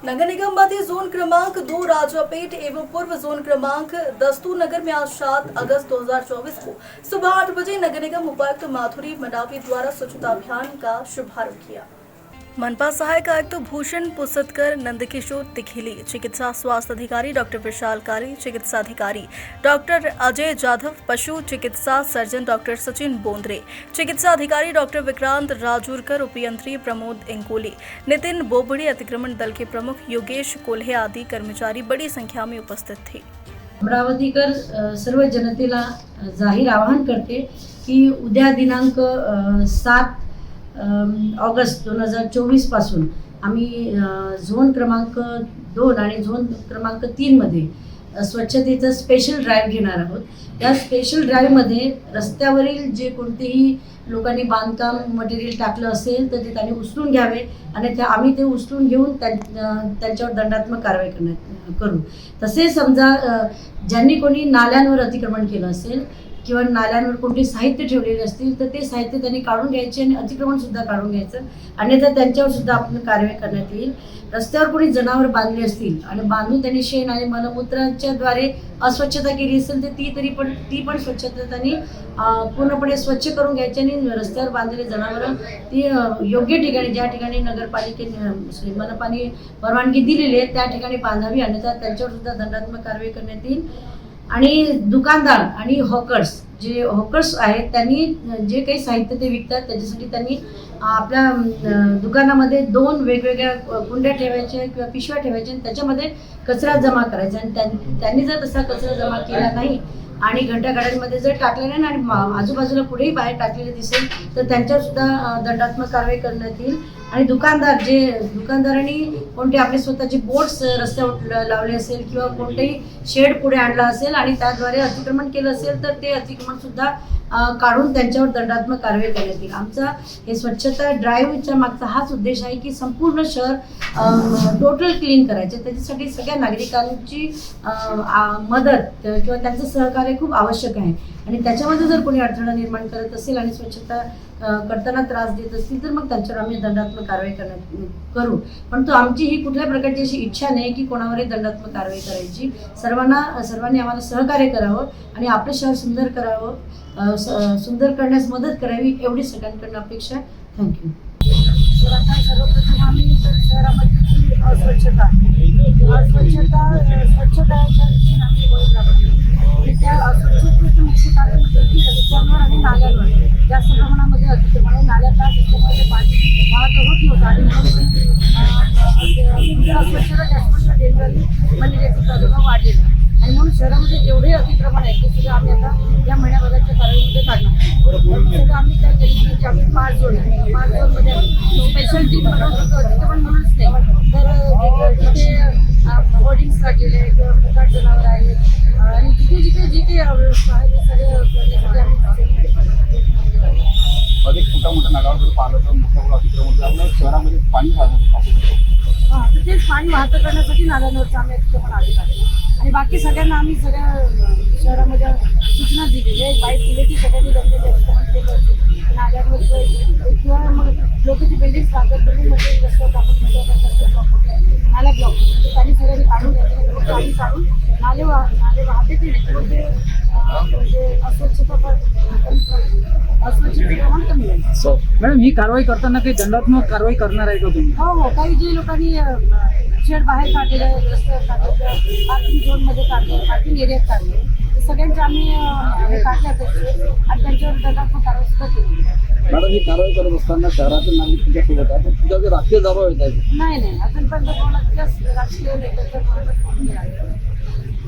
नगर निगम मध्य जोन क्रमांक 2 राजापेट एवं पूर्व जोन क्रमांक दस्तूर नगर में आज 7 अगस्त 2024 को सुबह 8 बजे नगर निगम उपायुक्त माधुरी मंडावी द्वारा स्वच्छता अभियान का शुभारंभ किया। मनपा सहायक आयुक्त भूषण पुसतकर, नंदकिशोर तिखिली, चिकित्सा स्वास्थ्य अधिकारी डॉक्टर विशाल कारी, चिकित्सा अधिकारी डॉक्टर अजय जाधव, पशु चिकित्सा सर्जन डॉक्टर सचिन बोंद्रे, चिकित्सा अधिकारी डॉक्टर विक्रांत राजूरकर, उपयंत्री प्रमोद इंकोली, नितिन बोबड़ी, अतिक्रमण दल के प्रमुख योगेश कोल्हे आदि कर्मचारी बड़ी संख्या में उपस्थित थे। अमरावतीकर सर्व जनतेला जाहीर आवाहन करते की उद्या दिनांक 7 ऑगस्ट 2024 पासून आम्ही झोन क्रमांक 2 आणि झोन क्रमांक 3 मध्ये स्वच्छतेचं स्पेशल ड्राईव्ह घेणार आहोत। या स्पेशल ड्राईव्हमध्ये रस्त्यावरील जे कोणतेही लोकांनी बांधकाम मटेरियल टाकलं असेल तर ते त्यांनी उचलून घ्यावे आणि आम्ही ते उचलून घेऊन त्यांच्यावर दंडात्मक कारवाई करू। तसेच समजा ज्यांनी कोणी नाल्यांवर अतिक्रमण केलं असेल किंवा नाल्यांवर कोणते साहित्य ठेवलेले असतील तर ते साहित्य त्यांनी काढून घ्यायचे आणि अतिक्रमण सुद्धा काढून घ्यायचं, अन्यथा त्यांच्यावर सुद्धा आपण कारवाई करण्यात येईल। रस्त्यावर कोणी जनावर बांधले असतील आणि बांधून त्यांनी शेण आणि मलमूत्राच्या द्वारे अस्वच्छता केली असेल तर ती पण स्वच्छता त्यांनी पूर्णपणे स्वच्छ करून घ्यायची आणि रस्त्यावर बांधलेले जनावरं ती योग्य ठिकाणी, ज्या ठिकाणी नगरपालिकेने मनपाने परवानगी दिलेली आहे त्या ठिकाणी बांधावी, अन्यथा त्यांच्यावर सुद्धा दंडात्मक कारवाई करण्यात येईल। आणि दुकानदार आणि हॉकर्स आहेत त्यांनी जे काही साहित्य ते विकतात त्याच्यासाठी त्यांनी आपल्या दुकानामध्ये 2 वेगवेगळ्या कुंड्या ठेवायच्या किंवा पिशव्या ठेवायच्या आणि त्याच्यामध्ये कचरा जमा करायचा आणि त्यांनी जर तसा कचरा जमा केला नाही आणि घंटागाड्यांमध्ये जर टाकले नाही आणि आजूबाजूला कुठेही बाहेर टाकलेले दिसेल तर त्यांच्यावर सुद्धा दंडात्मक कारवाई करण्यात येईल। आणि दुकानदारांनी कोणते आपले स्वतःचे बोर्ड्स रस्त्यावर लावले असेल किंवा कोणतेही शेड पुढे आणला असेल आणि त्याद्वारे अतिक्रमण केलं असेल तर ते अतिक्रमण सुद्धा काढून त्यांच्यावर दंडात्मक कारवाई करण्यात येईल। आमचा हे स्वच्छता ड्राईव्हच्या मागचा हाच उद्देश आहे की संपूर्ण शहर टोटल क्लीन करायचे। त्याच्यासाठी सगळ्या नागरिकांची मदत किंवा त्यांचं सहकार्य खूप आवश्यक आहे आणि त्याच्यामध्ये जर कोणी अडथळा निर्माण करत असेल आणि स्वच्छता करताना त्रास देत असतील तर मग त्यांच्यावर आम्ही दंडात्मक कारवाई करू। पण तो आमची ही कुठल्या प्रकारची अशी इच्छा नाही की कोणावरही दंडात्मक कारवाई करायची। सर्वांनी आम्हाला सहकार्य करावं आणि आपलं शहर सुंदर करावं, सुंदर करण्यास मदत करावी एवढी सगळ्यांकडून अपेक्षा आहे। थँक्यू। सर्वप्रथम आम्ही शहरामध्ये अस्वच्छता त्या अस्वच्छतेचं मुख्य कारण म्हणजे की रस्त्यांवर आणि नाल्यांवर जास्त प्रमाणामध्ये अतिक्रमण, नाल्या तास असल्यामुळे पाणी वाहत होत नव्हतं आणि म्हणून अस्वच्छता जास्त जनरली मलेरियाचा प्रादुर्भाव वाढलेला आणि म्हणून शहरामध्ये जेवढे अतिक्रमण आहे ते सुद्धा आम्ही आता या महिन्याभराच्या कालावधीमध्ये काढणार। सगळं आम्ही काय केलं की आम्ही 5 झोनमध्ये स्पेशल टीम बनवतो, अतिक्रमण म्हणूनच नाही तर तिथे होर्डिंग्स लागलेले किंवा मुकाट जनावर आहेत आणि जिथे जी काही अव्यवस्था आहे ते सगळे अधिक मोठ्या नाल्यावर पाहिलं तर मोठ्या अतिक्रमण आपल्या शहरामध्ये पाणी हां तर तेच पाणी वाहतं करण्यासाठी नाल्यांवरचं आम्ही अतिक्रमण आले आहे आणि बाकी सगळ्यांना आम्ही सगळ्या शहरामध्ये सूचना दिलेली आहे। पाईप दिले की सगळ्यांनी जमलेले अतिक्रमण केलं असेल नाल्यावर किंवा मग लोकांची बिल्डिंग्स लागतात, बिल्डिंगमध्ये रस्त्यावर टाकून नाल्या ब्लॉक तर त्यांनी सगळ्यांनी काढून घ्यायचे, आम्ही काढून नाले वाहते ते म्हणजे अस्वच्छतेचं प्रमाण कमी होईल। मॅडम ही कारवाई करताना काही दंडात्मक कारवाई करणार आहे का तुम्ही? हो, काही जे लोकांनी शेड बाहेर काढलेलं आहे, रस्त्यावर काढलेलं, पार्किंग झोनमध्ये काढले, पार्किंग एरियात काढले, ते सगळ्यांचे आम्ही काढल्या आणि त्यांच्यावर दंडात्मक कारवाई सुद्धा केली। मॅडम ही कारवाई करत असताना शहरातील नागरिक तुमच्यासोबत आहे, तुमच्या राजकीय दबाव येत आहे? नाही, अजूनपर्यंत कोणाला राजकीय नेत्याच्या